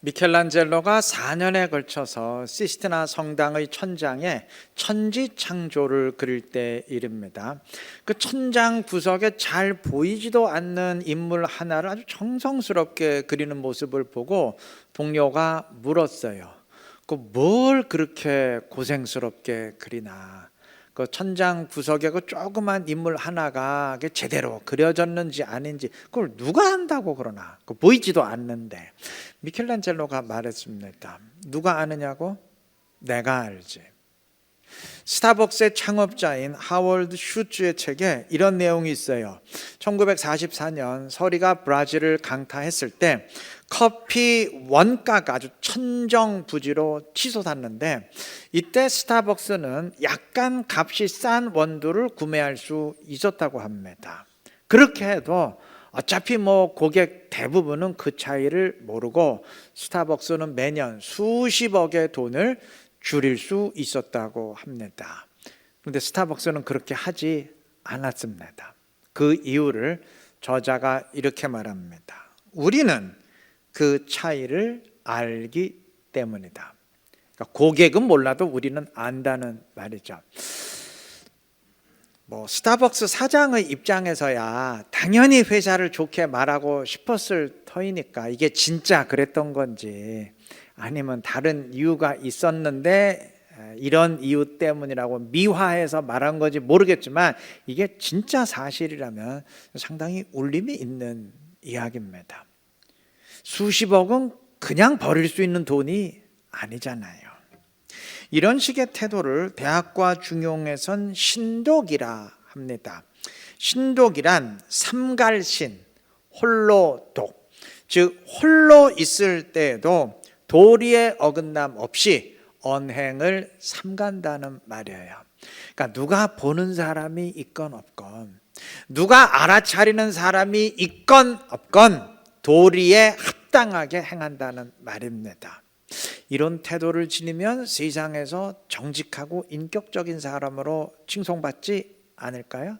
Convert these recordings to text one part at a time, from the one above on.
미켈란젤로가 4년에 걸쳐서 시스티나 성당의 천장에 천지창조를 그릴 때 일입니다. 그 천장 구석에 잘 보이지도 않는 인물 하나를 아주 정성스럽게 그리는 모습을 보고 동료가 물었어요. 뭘 그렇게 고생스럽게 그리나? 그 천장 구석에 그 조그만 인물 하나가 제대로 그려졌는지 아닌지 그걸 누가 안다고 그러나? 보이지도 않는데. 미켈란젤로가 말했습니다. 누가 아느냐고? 내가 알지. 스타벅스의 창업자인 하월드 슈츠의 책에 이런 내용이 있어요. 1944년 서리가 브라질을 강타했을 때 커피 원가가 아주 천정부지로 치솟았는데 이때 스타벅스는 약간 값이 싼 원두를 구매할 수 있었다고 합니다. 그렇게 해도 어차피 고객 대부분은 그 차이를 모르고 스타벅스는 매년 수십억의 돈을 줄일 수 있었다고 합니다. 그런데 스타벅스는 그렇게 하지 않았습니다. 그 이유를 저자가 이렇게 말합니다. 우리는 그 차이를 알기 때문이다. 그러니까 고객은 몰라도 우리는 안다는 말이죠. 스타벅스 사장의 입장에서야 당연히 회사를 좋게 말하고 싶었을 터이니까 이게 진짜 그랬던 건지 아니면 다른 이유가 있었는데 이런 이유 때문이라고 미화해서 말한 건지 모르겠지만 이게 진짜 사실이라면 상당히 울림이 있는 이야기입니다. 수십억은 그냥 버릴 수 있는 돈이 아니잖아요. 이런 식의 태도를 대학과 중용에선 신독이라 합니다. 신독이란 삼갈신, 홀로 독, 즉 홀로 있을 때에도 도리의 어긋남 없이 언행을 삼간다는 말이에요. 그러니까 누가 보는 사람이 있건 없건, 누가 알아차리는 사람이 있건 없건 도리에 합당하게 행한다는 말입니다. 이런 태도를 지니면 세상에서 정직하고 인격적인 사람으로 칭송받지 않을까요?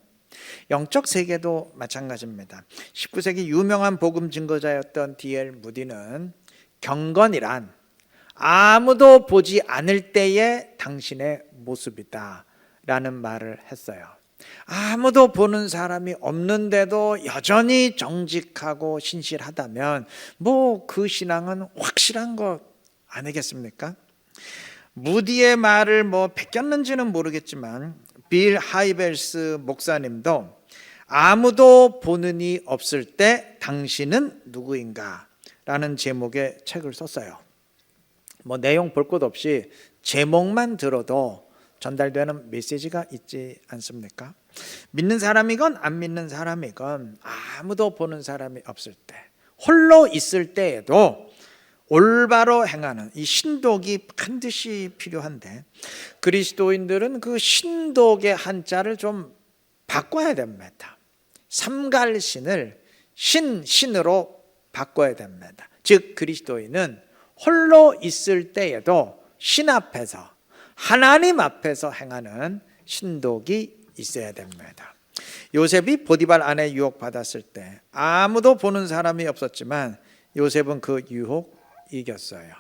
영적 세계도 마찬가지입니다. 19세기 유명한 복음 증거자였던 D.L. 무디는 경건이란 아무도 보지 않을 때의 당신의 모습이다 라는 말을 했어요. 아무도 보는 사람이 없는데도 여전히 정직하고 신실하다면 그 신앙은 확실한 것 아니겠습니까? 무디의 말을 베꼈는지는 모르겠지만 빌 하이벨스 목사님도 아무도 보는 이 없을 때 당신은 누구인가? 라는 제목의 책을 썼어요. 내용 볼 것 없이 제목만 들어도 전달되는 메시지가 있지 않습니까? 믿는 사람이건 안 믿는 사람이건 아무도 보는 사람이 없을 때, 홀로 있을 때에도 올바로 행하는 이 신독이 반드시 필요한데 그리스도인들은 그 신독의 한자를 좀 바꿔야 됩니다. 삼갈신을 신으로 바꿔야 됩니다. 즉 그리스도인은 홀로 있을 때에도 신 앞에서 하나님 앞에서 행하는 신독이 있어야 됩니다. 요셉이 보디발 아내 유혹받았을 때 아무도 보는 사람이 없었지만 요셉은 그 유혹 이겼어요.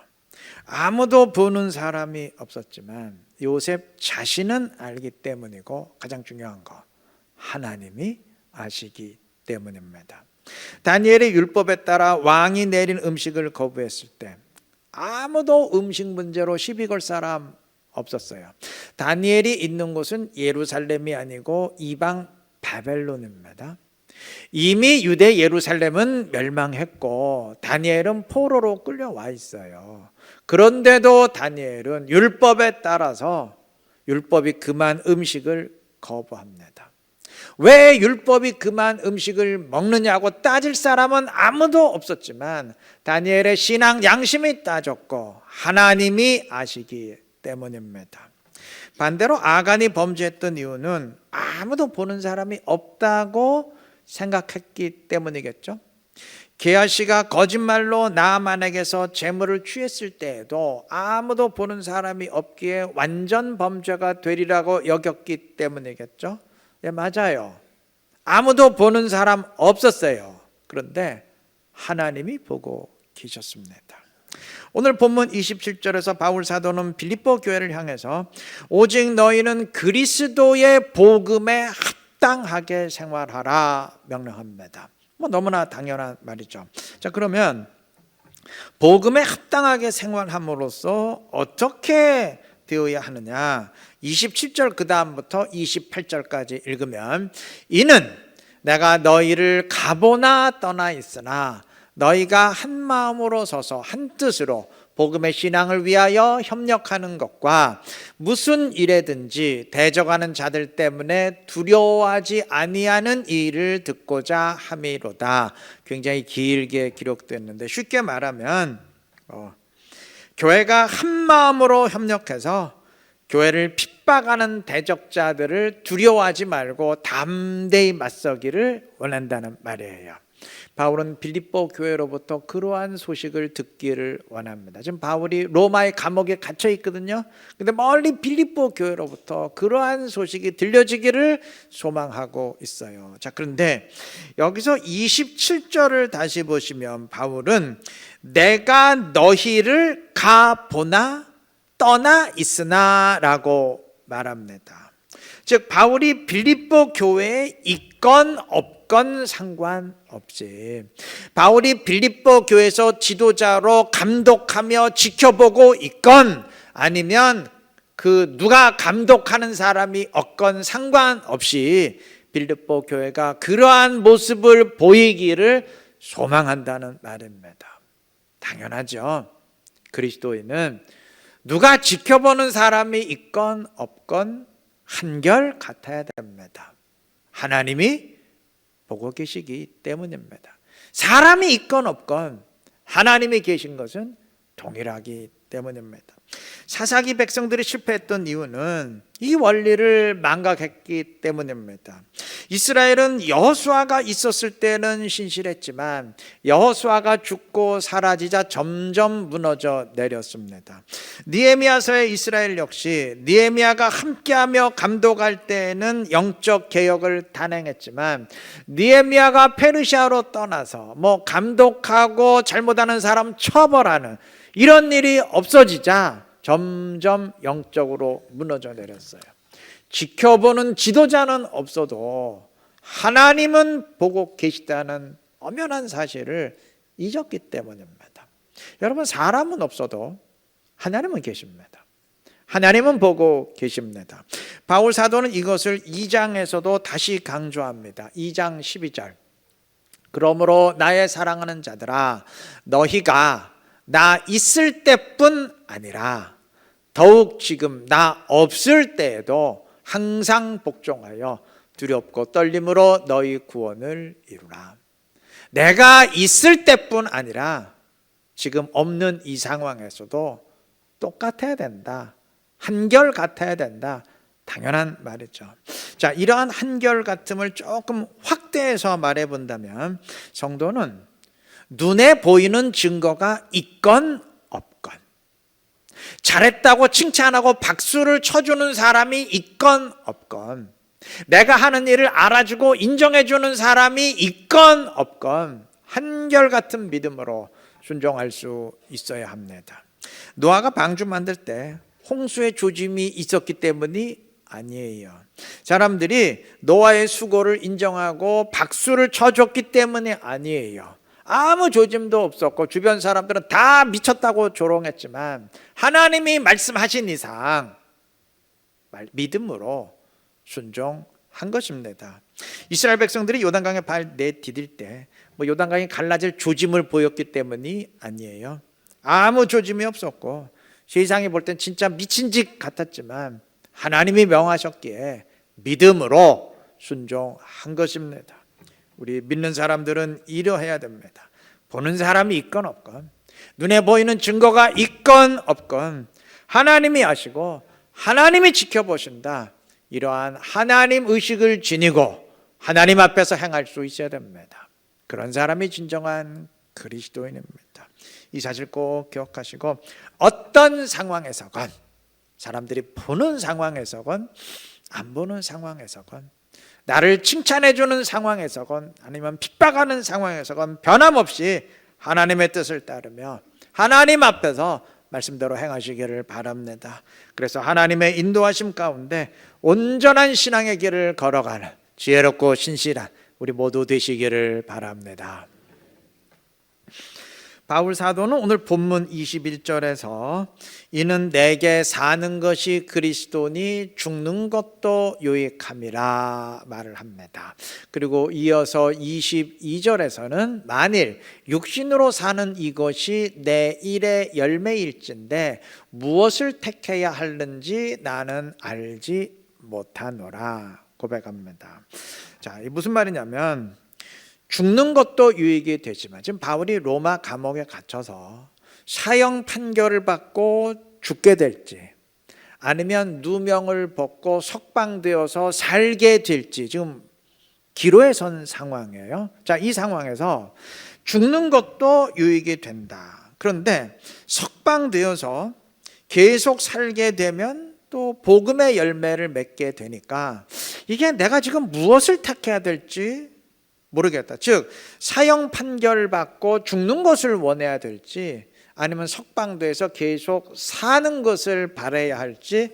아무도 보는 사람이 없었지만 요셉 자신은 알기 때문이고 가장 중요한 거 하나님이 아시기 때문입니다. 다니엘의 율법에 따라 왕이 내린 음식을 거부했을 때 아무도 음식 문제로 시비 걸 사람 없었어요. 다니엘이 있는 곳은 예루살렘이 아니고 이방 바벨론입니다. 이미 유대 예루살렘은 멸망했고 다니엘은 포로로 끌려와 있어요. 그런데도 다니엘은 율법에 따라서 율법이 금한 음식을 거부합니다. 왜 율법이 금한 음식을 먹느냐고 따질 사람은 아무도 없었지만 다니엘의 신앙 양심이 따졌고 하나님이 아시기 때문입니다. 반대로 아간이 범죄했던 이유는 아무도 보는 사람이 없다고 생각했기 때문이겠죠. 게하시가 거짓말로 나아만에게서 재물을 취했을 때에도 아무도 보는 사람이 없기에 완전 범죄가 되리라고 여겼기 때문이겠죠. 네, 맞아요. 아무도 보는 사람 없었어요. 그런데 하나님이 보고 계셨습니다. 오늘 본문 27절에서 바울 사도는 빌립보 교회를 향해서 오직 너희는 그리스도의 복음에 합당하게 생활하라 명령합니다. 너무나 당연한 말이죠. 자, 그러면 복음에 합당하게 생활함으로써 어떻게 되어야 하느냐? 27절 그 다음부터 28절까지 읽으면 이는 내가 너희를 가보나 떠나 있으나 너희가 한 마음으로 서서 한 뜻으로 복음의 신앙을 위하여 협력하는 것과 무슨 일에든지 대적하는 자들 때문에 두려워하지 아니하는 이 일을 듣고자 함이로다. 굉장히 길게 기록됐는데 쉽게 말하면 교회가 한 마음으로 협력해서 교회를 핍박하는 대적자들을 두려워하지 말고 담대히 맞서기를 원한다는 말이에요. 바울은 빌립보 교회로부터 그러한 소식을 듣기를 원합니다. 지금 바울이 로마의 감옥에 갇혀 있거든요. 근데 멀리 빌립보 교회로부터 그러한 소식이 들려지기를 소망하고 있어요. 자, 그런데 여기서 27절을 다시 보시면 바울은 내가 너희를 가보나 떠나 있으나 라고 말합니다. 즉 바울이 빌립보 교회에 있건 없건 상관없이 바울이 빌립보 교회에서 지도자로 감독하며 지켜보고 있건 아니면 그 누가 감독하는 사람이 없건 상관없이 빌립보 교회가 그러한 모습을 보이기를 소망한다는 말입니다. 당연하죠. 그리스도인은 누가 지켜보는 사람이 있건 없건 한결 같아야 됩니다. 하나님이 보고 계시기 때문입니다. 사람이 있건 없건 하나님이 계신 것은 동일하기 때문입니다. 사사기 백성들이 실패했던 이유는 이 원리를 망각했기 때문입니다. 이스라엘은 여호수아가 있었을 때는 신실했지만 여호수아가 죽고 사라지자 점점 무너져 내렸습니다. 느헤미야서의 이스라엘 역시 느헤미야가 함께하며 감독할 때에는 영적 개혁을 단행했지만 느헤미야가 페르시아로 떠나서 감독하고 잘못하는 사람 처벌하는 이런 일이 없어지자 점점 영적으로 무너져 내렸어요. 지켜보는 지도자는 없어도 하나님은 보고 계시다는 엄연한 사실을 잊었기 때문입니다. 여러분, 사람은 없어도 하나님은 계십니다. 하나님은 보고 계십니다. 바울 사도는 이것을 2장에서도 다시 강조합니다. 2장 12절. 그러므로 나의 사랑하는 자들아 너희가 나 있을 때뿐 아니라 더욱 지금 나 없을 때에도 항상 복종하여 두렵고 떨림으로 너희 구원을 이루라. 내가 있을 때뿐 아니라 지금 없는 이 상황에서도 똑같아야 된다. 한결 같아야 된다. 당연한 말이죠. 자, 이러한 한결같음을 조금 확대해서 말해본다면 성도는 눈에 보이는 증거가 있건 없건 잘했다고 칭찬하고 박수를 쳐주는 사람이 있건 없건 내가 하는 일을 알아주고 인정해주는 사람이 있건 없건 한결같은 믿음으로 순종할 수 있어야 합니다. 노아가 방주 만들 때 홍수의 조짐이 있었기 때문이 아니에요. 사람들이 노아의 수고를 인정하고 박수를 쳐줬기 때문이 아니에요. 아무 조짐도 없었고 주변 사람들은 다 미쳤다고 조롱했지만 하나님이 말씀하신 이상 믿음으로 순종한 것입니다. 이스라엘 백성들이 요단강에 발 내디딜 때 요단강이 갈라질 조짐을 보였기 때문이 아니에요. 아무 조짐이 없었고 세상이 볼 땐 진짜 미친 짓 같았지만 하나님이 명하셨기에 믿음으로 순종한 것입니다. 우리 믿는 사람들은 이러해야 됩니다. 보는 사람이 있건 없건 눈에 보이는 증거가 있건 없건 하나님이 아시고 하나님이 지켜보신다. 이러한 하나님 의식을 지니고 하나님 앞에서 행할 수 있어야 됩니다. 그런 사람이 진정한 그리스도인입니다. 이 사실 꼭 기억하시고 어떤 상황에서건 사람들이 보는 상황에서건 안 보는 상황에서건 나를 칭찬해주는 상황에서건 아니면 핍박하는 상황에서건 변함없이 하나님의 뜻을 따르며 하나님 앞에서 말씀대로 행하시기를 바랍니다. 그래서 하나님의 인도하심 가운데 온전한 신앙의 길을 걸어가는 지혜롭고 신실한 우리 모두 되시기를 바랍니다. 바울 사도는 오늘 본문 21절에서 이는 내게 사는 것이 그리스도니 죽는 것도 유익함이라 말을 합니다. 그리고 이어서 22절에서는 만일 육신으로 사는 이것이 내 일의 열매일진데 무엇을 택해야 하는지 나는 알지 못하노라 고백합니다. 자, 이 무슨 말이냐면 죽는 것도 유익이 되지만 지금 바울이 로마 감옥에 갇혀서 사형 판결을 받고 죽게 될지 아니면 누명을 벗고 석방되어서 살게 될지 지금 기로에 선 상황이에요. 자, 이 상황에서 죽는 것도 유익이 된다. 그런데 석방되어서 계속 살게 되면 또 복음의 열매를 맺게 되니까 이게 내가 지금 무엇을 택해야 될지 모르겠다. 즉 사형 판결 받고 죽는 것을 원해야 될지 아니면 석방돼서 계속 사는 것을 바라야 할지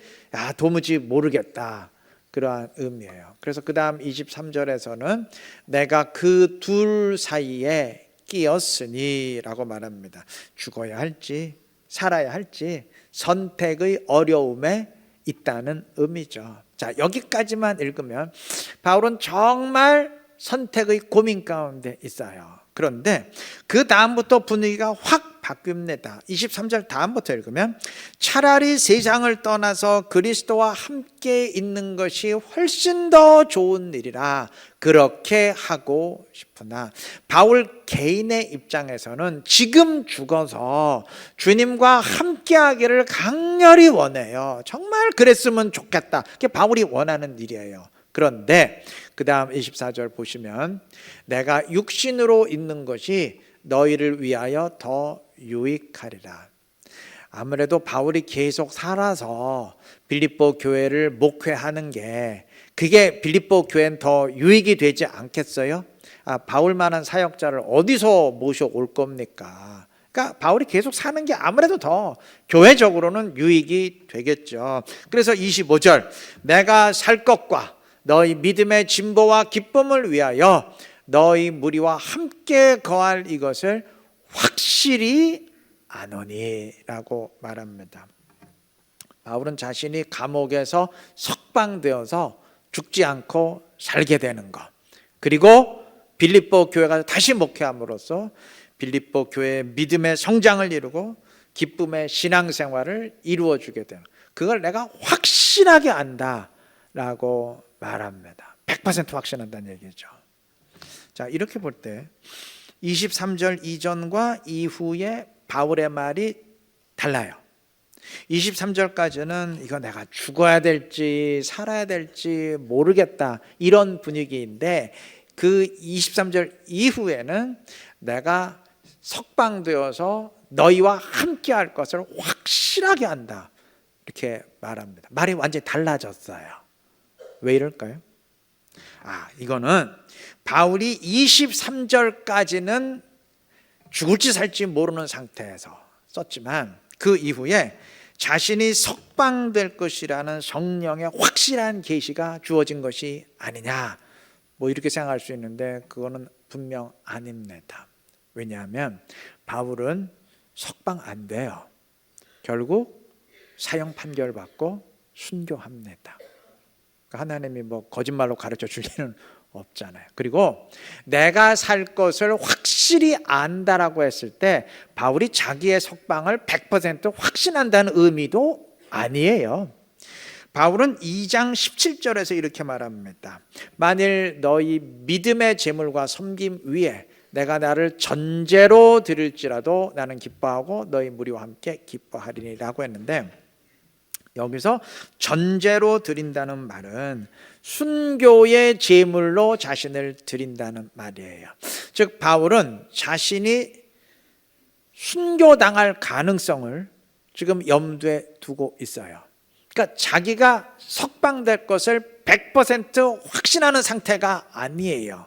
도무지 모르겠다. 그러한 의미예요. 그래서 그 다음 23절에서는 내가 그 둘 사이에 끼었으니 라고 말합니다. 죽어야 할지 살아야 할지 선택의 어려움에 있다는 의미죠. 자, 여기까지만 읽으면 바울은 정말 선택의 고민 가운데 있어요. 그런데 그 다음부터 분위기가 확 바뀝니다. 23절 다음부터 읽으면 차라리 세상을 떠나서 그리스도와 함께 있는 것이 훨씬 더 좋은 일이라 그렇게 하고 싶으나 바울 개인의 입장에서는 지금 죽어서 주님과 함께 하기를 강렬히 원해요. 정말 그랬으면 좋겠다. 그게 바울이 원하는 일이에요. 그런데 그 다음 24절 보시면 내가 육신으로 있는 것이 너희를 위하여 더 유익하리라. 아무래도 바울이 계속 살아서 빌립보 교회를 목회하는 게 그게 빌립보 교회는 더 유익이 되지 않겠어요? 바울만한 사역자를 어디서 모셔올 겁니까? 그러니까 바울이 계속 사는 게 아무래도 더 교회적으로는 유익이 되겠죠. 그래서 25절 내가 살 것과 너희 믿음의 진보와 기쁨을 위하여 너희 무리와 함께 거할 이것을 확실히 아노니 라고 말합니다. 바울은 자신이 감옥에서 석방되어서 죽지 않고 살게 되는 것, 그리고 빌립보 교회가 다시 목회함으로써 빌립보 교회의 믿음의 성장을 이루고 기쁨의 신앙생활을 이루어주게 되는, 그걸 내가 확실하게 안다라고 말합니다. 100% 확신한다는 얘기죠. 자, 이렇게 볼 때 23절 이전과 이후에 바울의 말이 달라요. 23절까지는 이거 내가 죽어야 될지 살아야 될지 모르겠다 이런 분위기인데 그 23절 이후에는 내가 석방되어서 너희와 함께 할 것을 확실하게 한다 이렇게 말합니다. 말이 완전히 달라졌어요. 왜 이럴까요? 이거는 바울이 23절까지는 죽을지 살지 모르는 상태에서 썼지만 그 이후에 자신이 석방될 것이라는 성령의 확실한 계시가 주어진 것이 아니냐 이렇게 생각할 수 있는데 그거는 분명 아닙니다. 왜냐하면 바울은 석방 안 돼요. 결국 사형 판결 받고 순교합니다. 하나님이 거짓말로 가르쳐 줄 일은 없잖아요. 그리고 내가 살 것을 확실히 안다라고 했을 때 바울이 자기의 석방을 100% 확신한다는 의미도 아니에요. 바울은 2장 17절에서 이렇게 말합니다. 만일 너희 믿음의 재물과 섬김 위에 내가 나를 전제로 드릴지라도 나는 기뻐하고 너희 무리와 함께 기뻐하리니라고 했는데 여기서 전제로 드린다는 말은 순교의 제물로 자신을 드린다는 말이에요. 즉 바울은 자신이 순교당할 가능성을 지금 염두에 두고 있어요. 그러니까 자기가 석방될 것을 100% 확신하는 상태가 아니에요.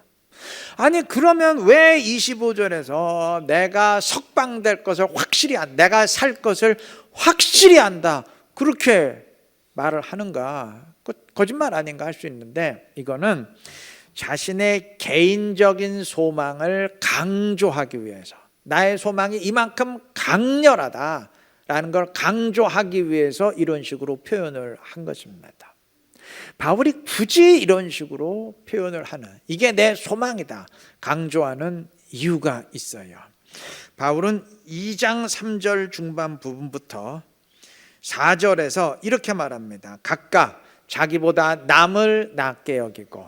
아니 그러면 왜 25절에서 내가 석방될 것을 확실히 내가 살 것을 확실히 안다 그렇게 말을 하는가? 거짓말 아닌가 할 수 있는데, 이거는 자신의 개인적인 소망을 강조하기 위해서, 나의 소망이 이만큼 강렬하다라는 걸 강조하기 위해서 이런 식으로 표현을 한 것입니다. 바울이 굳이 이런 식으로 표현을 하는, 이게 내 소망이다 강조하는 이유가 있어요. 바울은 2장 3절 중반 부분부터 4절에서 이렇게 말합니다. 각각 자기보다 남을 낫게 여기고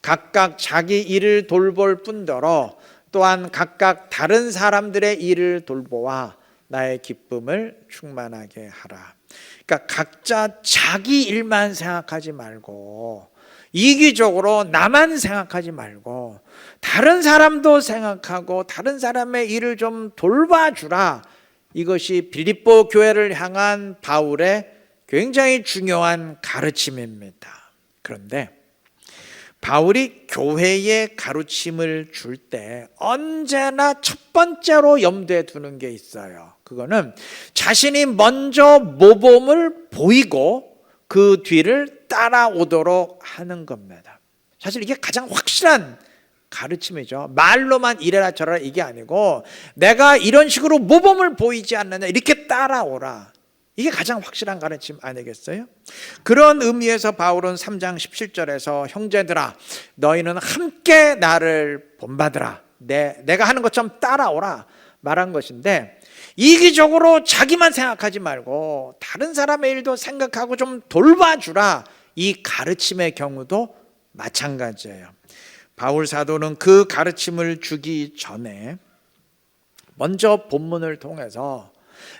각각 자기 일을 돌볼 뿐더러 또한 각각 다른 사람들의 일을 돌보아 나의 기쁨을 충만하게 하라. 그러니까 각자 자기 일만 생각하지 말고, 이기적으로 나만 생각하지 말고 다른 사람도 생각하고 다른 사람의 일을 좀 돌봐주라. 이것이 빌립보 교회를 향한 바울의 굉장히 중요한 가르침입니다. 그런데 바울이 교회에 가르침을 줄 때 언제나 첫 번째로 염두에 두는 게 있어요. 그거는 자신이 먼저 모범을 보이고 그 뒤를 따라오도록 하는 겁니다. 사실 이게 가장 확실한 가르침이죠. 말로만 이래라 저래라 이게 아니고, 내가 이런 식으로 모범을 보이지 않느냐 이렇게 따라오라. 이게 가장 확실한 가르침 아니겠어요? 그런 의미에서 바울은 3장 17절에서 형제들아 너희는 함께 나를 본받으라, 내가 하는 것처럼 따라오라 말한 것인데, 이기적으로 자기만 생각하지 말고 다른 사람의 일도 생각하고 좀 돌봐주라, 이 가르침의 경우도 마찬가지예요. 바울 사도는 그 가르침을 주기 전에 먼저 본문을 통해서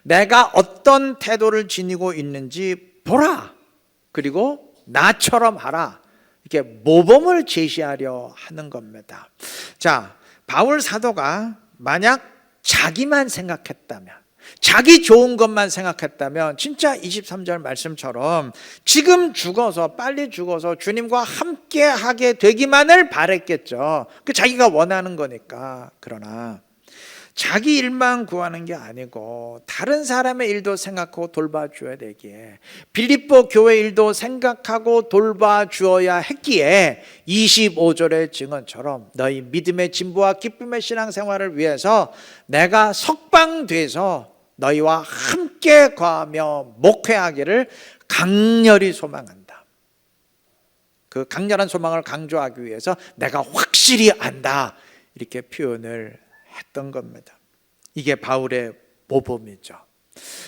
내가 어떤 태도를 지니고 있는지 보라, 그리고 나처럼 하라, 이렇게 모범을 제시하려 하는 겁니다. 자, 바울 사도가 만약 자기만 생각했다면, 자기 좋은 것만 생각했다면 진짜 23절 말씀처럼 지금 죽어서, 빨리 죽어서 주님과 함께 하게 되기만을 바랬겠죠. 그 자기가 원하는 거니까. 그러나 자기 일만 구하는 게 아니고 다른 사람의 일도 생각하고 돌봐줘야 되기에, 빌립보 교회 일도 생각하고 돌봐주어야 했기에 25절의 증언처럼 너희 믿음의 진보와 기쁨의 신앙생활을 위해서 내가 석방돼서 너희와 함께 거하며 목회하기를 강렬히 소망한다. 그 강렬한 소망을 강조하기 위해서 내가 확실히 안다, 이렇게 표현을 했던 겁니다. 이게 바울의 모범이죠.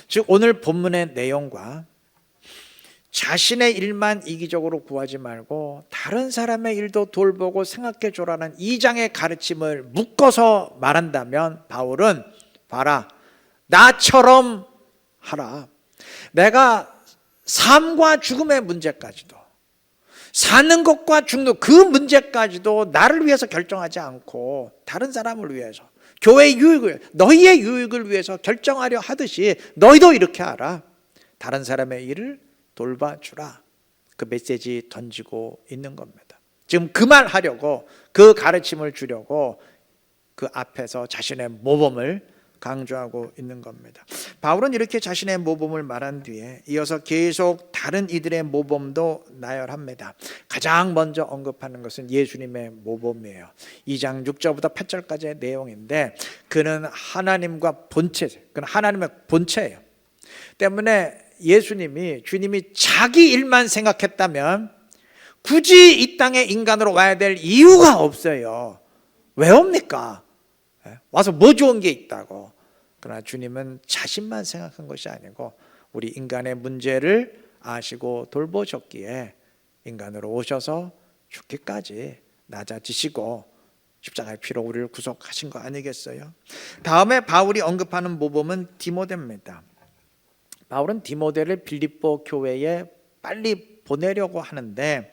즉 오늘 본문의 내용과 자신의 일만 이기적으로 구하지 말고 다른 사람의 일도 돌보고 생각해 줘라는 2장의 가르침을 묶어서 말한다면, 바울은 봐라, 나처럼 하라. 내가 삶과 죽음의 문제까지도, 사는 것과 죽는 그 문제까지도 나를 위해서 결정하지 않고 다른 사람을 위해서, 교회의 유익을, 너희의 유익을 위해서 결정하려 하듯이 너희도 이렇게 하라. 다른 사람의 일을 돌봐주라. 그 메시지 던지고 있는 겁니다. 지금 그 말 하려고, 그 가르침을 주려고 그 앞에서 자신의 모범을 강조하고 있는 겁니다. 바울은 이렇게 자신의 모범을 말한 뒤에 이어서 계속 다른 이들의 모범도 나열합니다. 가장 먼저 언급하는 것은 예수님의 모범이에요. 2장 6절부터 8절까지의 내용인데, 그는 하나님과 본체, 그는 하나님의 본체예요. 때문에 주님이 자기 일만 생각했다면 굳이 이 땅에 인간으로 와야 될 이유가 없어요. 왜 옵니까? 와서 뭐 좋은 게 있다고. 그러나 주님은 자신만 생각한 것이 아니고 우리 인간의 문제를 아시고 돌보셨기에 인간으로 오셔서 죽기까지 낮아지시고 십자가의 피로 우리를 구속하신 거 아니겠어요? 다음에 바울이 언급하는 모범은 디모데입니다. 바울은 디모데를 빌립보 교회에 빨리 보내려고 하는데,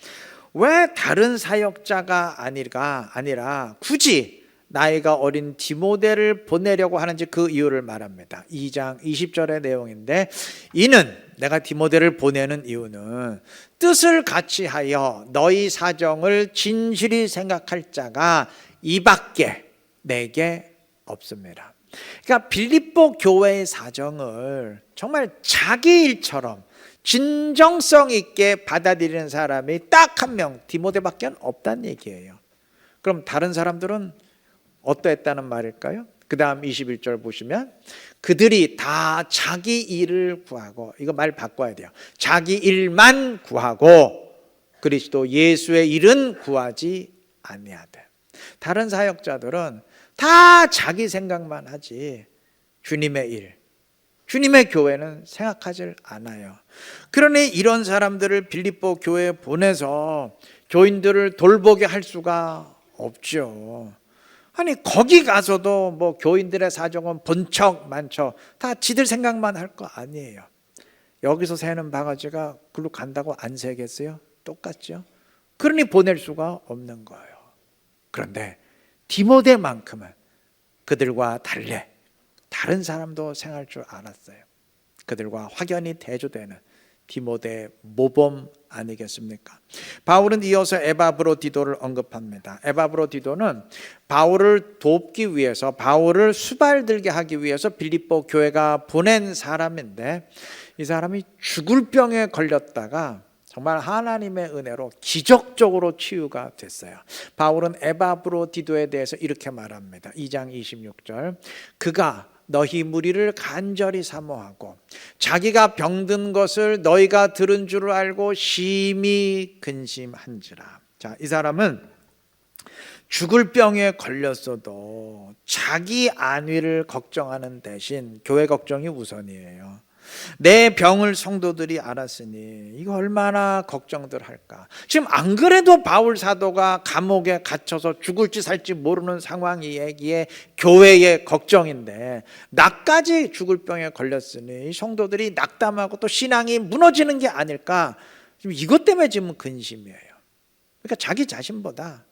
왜 다른 사역자가 아니라 굳이 나이가 어린 디모데를 보내려고 하는지 그 이유를 말합니다. 2장 20절의 내용인데, 이는 내가 디모데를 보내는 이유는 뜻을 같이 하여 너희 사정을 진실히 생각할 자가 이밖에 내게 없습니다. 그러니까 빌립보 교회의 사정을 정말 자기 일처럼 진정성 있게 받아들이는 사람이 딱 한 명, 디모데밖에 없다는 얘기예요. 그럼 다른 사람들은 어떠했다는 말일까요? 그 다음 21절 보시면 그들이 다 자기 일을 구하고, 이거 말 바꿔야 돼요. 자기 일만 구하고 그리스도 예수의 일은 구하지 아니하되. 다른 사역자들은 다 자기 생각만 하지 주님의 일, 주님의 교회는 생각하지 않아요. 그러니 이런 사람들을 빌립보 교회에 보내서 교인들을 돌보게 할 수가 없죠. 아니 거기 가서도 뭐 교인들의 사정은 본척 만척 다 지들 생각만 할 거 아니에요. 여기서 새는 바가지가 글로 간다고 안 새겠어요? 똑같죠. 그러니 보낼 수가 없는 거예요. 그런데 디모데만큼은 그들과 달래 다른 사람도 생각할 줄 알았어요. 그들과 확연히 대조되는 디모데의 모범 아니겠습니까? 바울은 이어서 에바브로디도를 언급합니다. 에바브로디도는 바울을 돕기 위해서, 바울을 수발들게 하기 위해서 빌립보 교회가 보낸 사람인데, 이 사람이 죽을 병에 걸렸다가 정말 하나님의 은혜로 기적적으로 치유가 됐어요. 바울은 에바브로디도에 대해서 이렇게 말합니다. 2장 26절, 그가 너희 무리를 간절히 사모하고 자기가 병든 것을 너희가 들은 줄 알고 심히 근심한지라. 자, 이 사람은 죽을 병에 걸렸어도 자기 안위를 걱정하는 대신 교회 걱정이 우선이에요. 내 병을 성도들이 알았으니 이거 얼마나 걱정들 할까. 지금 안 그래도 바울 사도가 감옥에 갇혀서 죽을지 살지 모르는 상황이기에 교회의 걱정인데, 나까지 죽을 병에 걸렸으니 이 성도들이 낙담하고 또 신앙이 무너지는 게 아닐까. 지금 이것 때문에 지금 근심이에요. 그러니까 자기 자신보다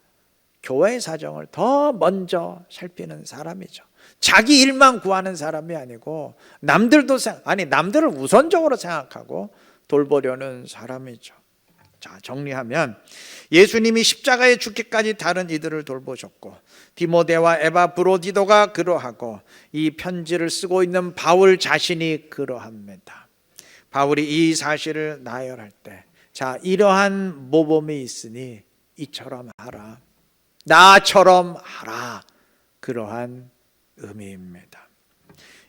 교회의 사정을 더 먼저 살피는 사람이죠. 자기 일만 구하는 사람이 아니고 남들도 남들을 우선적으로 생각하고 돌보려는 사람이죠. 자, 정리하면 예수님이 십자가에 죽기까지 다른 이들을 돌보셨고, 디모데와 에바브로디도가 그러하고, 이 편지를 쓰고 있는 바울 자신이 그러합니다. 바울이 이 사실을 나열할 때, 자, 이러한 모범이 있으니 이처럼 하라, 나처럼 하라, 그러한 의미입니다.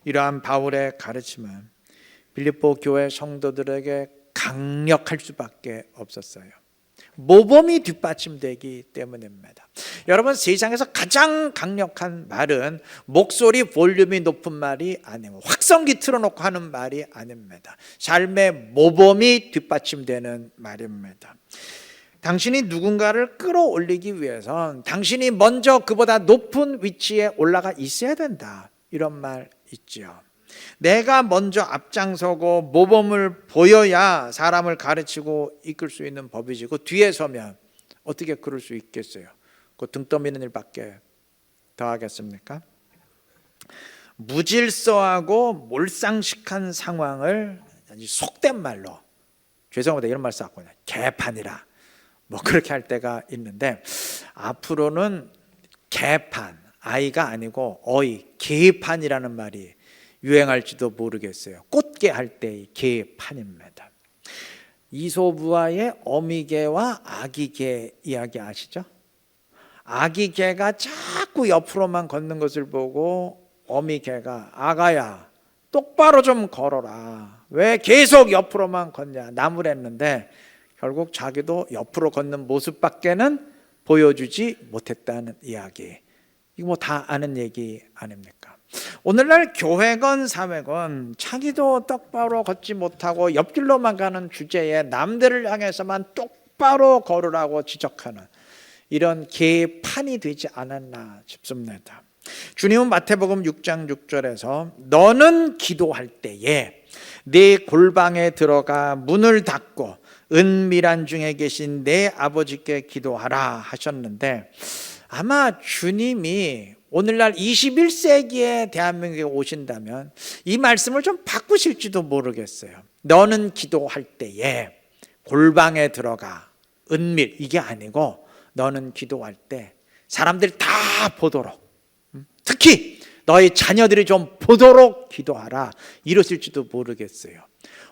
이러한 바울의 가르침은 빌립보 교회 성도들에게 강력할 수밖에 없었어요. 모범이 뒷받침되기 때문입니다. 여러분, 세상에서 가장 강력한 말은 목소리 볼륨이 높은 말이 아니고 확성기 틀어놓고 하는 말이 아닙니다. 삶의 모범이 뒷받침되는 말입니다. 당신이 누군가를 끌어올리기 위해선 당신이 먼저 그보다 높은 위치에 올라가 있어야 된다, 이런 말 있죠. 내가 먼저 앞장서고 모범을 보여야 사람을 가르치고 이끌 수 있는 법이지, 그 뒤에 서면 어떻게 그럴 수 있겠어요? 그 등 떠미는 일밖에 더 하겠습니까? 무질서하고 몰상식한 상황을 속된 말로, 죄송합니다 이런 말 썼거든요, 개판이라 뭐 그렇게 할 때가 있는데, 앞으로는 개판, 아이가 아니고 어이, 개판이라는 말이 유행할지도 모르겠어요. 꽃게 할 때의 개판입니다. 이소부화의 어미개와 아기개 이야기 아시죠? 아기개가 자꾸 옆으로만 걷는 것을 보고 어미개가 아가야 똑바로 좀 걸어라, 왜 계속 옆으로만 걷냐 나무랬는데, 결국 자기도 옆으로 걷는 모습밖에는 보여주지 못했다는 이야기. 이거 뭐 다 아는 얘기 아닙니까? 오늘날 교회건 사회건 자기도 똑바로 걷지 못하고 옆길로만 가는 주제에 남들을 향해서만 똑바로 걸으라고 지적하는 이런 개판이 되지 않았나 싶습니다. 주님은 마태복음 6장 6절에서 너는 기도할 때에 네 골방에 들어가 문을 닫고 은밀한 중에 계신 내 아버지께 기도하라 하셨는데, 아마 주님이 오늘날 21세기에 대한민국에 오신다면 이 말씀을 좀 바꾸실지도 모르겠어요. 너는 기도할 때에 골방에 들어가 은밀, 이게 아니고 너는 기도할 때 사람들이 다 보도록, 특히 너희 자녀들이 좀 보도록 기도하라, 이러실지도 모르겠어요.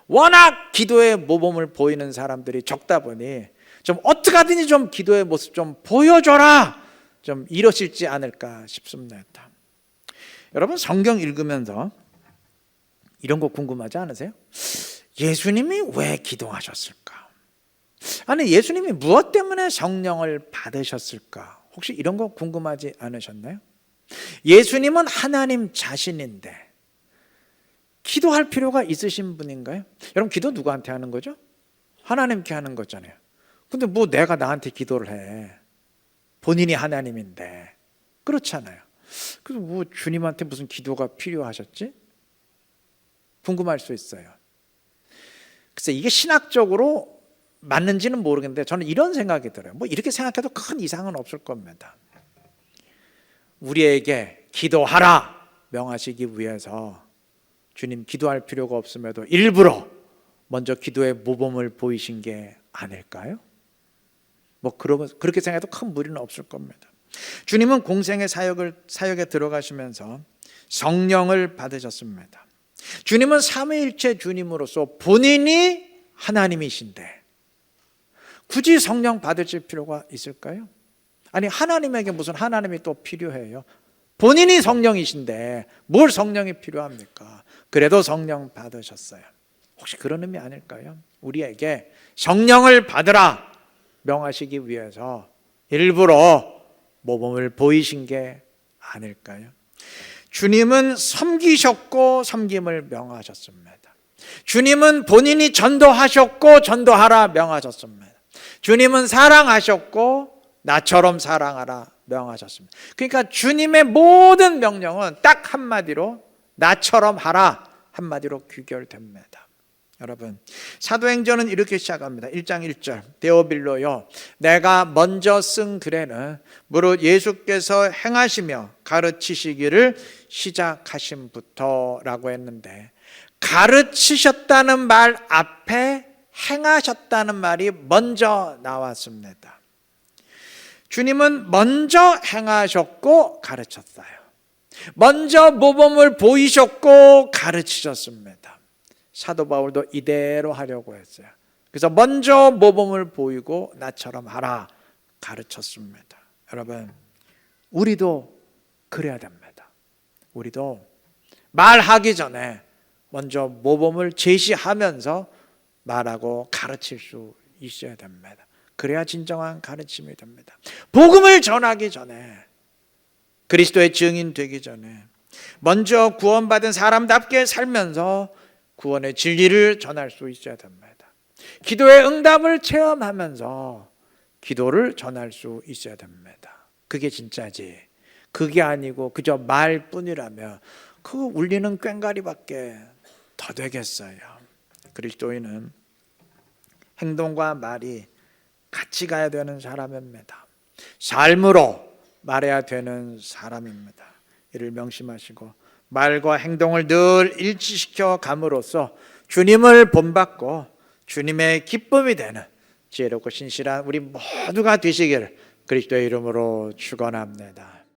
워낙 기도의 모범을 보이는 사람들이 적다 보니 좀 어떻게 하든지 좀 기도의 모습 좀 보여줘라, 좀 이러실지 않을까 싶습니다. 여러분, 성경 읽으면서 이런 거 궁금하지 않으세요? 예수님이 왜 기도하셨을까? 아니, 예수님이 무엇 때문에 성령을 받으셨을까? 혹시 이런 거 궁금하지 않으셨나요? 예수님은 하나님 자신인데 기도할 필요가 있으신 분인가요? 여러분, 기도 누구한테 하는 거죠? 하나님께 하는 거잖아요. 근데 뭐 내가 나한테 기도를 해? 본인이 하나님인데. 그렇잖아요. 그래서 뭐 주님한테 무슨 기도가 필요하셨지? 궁금할 수 있어요. 글쎄, 이게 신학적으로 맞는지는 모르겠는데 저는 이런 생각이 들어요. 뭐 이렇게 생각해도 큰 이상은 없을 겁니다. 우리에게 기도하라 명하시기 위해서 주님 기도할 필요가 없음에도 일부러 먼저 기도의 모범을 보이신 게 아닐까요? 뭐 그렇게 생각해도 큰 무리는 없을 겁니다. 주님은 공생의 사역에 들어가시면서 성령을 받으셨습니다. 주님은 삼위일체 주님으로서 본인이 하나님이신데 굳이 성령 받으실 필요가 있을까요? 아니, 하나님에게 무슨 하나님이 또 필요해요? 본인이 성령이신데 뭘 성령이 필요합니까? 그래도 성령 받으셨어요. 혹시 그런 의미 아닐까요? 우리에게 성령을 받으라 명하시기 위해서 일부러 모범을 보이신 게 아닐까요? 주님은 섬기셨고 섬김을 명하셨습니다. 주님은 본인이 전도하셨고 전도하라 명하셨습니다. 주님은 사랑하셨고 나처럼 사랑하라 명하셨습니다. 그러니까 주님의 모든 명령은 딱 한마디로 나처럼 하라 한마디로 귀결됩니다. 여러분, 사도행전은 이렇게 시작합니다. 1장 1절 데오빌로요, 내가 먼저 쓴 글에는 무릇 예수께서 행하시며 가르치시기를 시작하심부터 라고 했는데, 가르치셨다는 말 앞에 행하셨다는 말이 먼저 나왔습니다. 주님은 먼저 행하셨고 가르쳤어요. 먼저 모범을 보이셨고 가르치셨습니다. 사도 바울도 이대로 하려고 했어요. 그래서 먼저 모범을 보이고 나처럼 하라 가르쳤습니다. 여러분, 우리도 그래야 됩니다. 우리도 말하기 전에 먼저 모범을 제시하면서 말하고 가르칠 수 있어야 됩니다. 그래야 진정한 가르침이 됩니다. 복음을 전하기 전에, 그리스도의 증인 되기 전에 먼저 구원받은 사람답게 살면서 구원의 진리를 전할 수 있어야 됩니다. 기도의 응답을 체험하면서 기도를 전할 수 있어야 됩니다. 그게 진짜지. 그게 아니고 그저 말뿐이라면 그 울리는 꽹과리밖에 더 되겠어요. 그리스도인은 행동과 말이 같이 가야 되는 사람입니다. 삶으로 말해야 되는 사람입니다. 이를 명심하시고 말과 행동을 늘 일치시켜 감으로써 주님을 본받고 주님의 기쁨이 되는 지혜롭고 신실한 우리 모두가 되시기를 그리스도의 이름으로 축원합니다.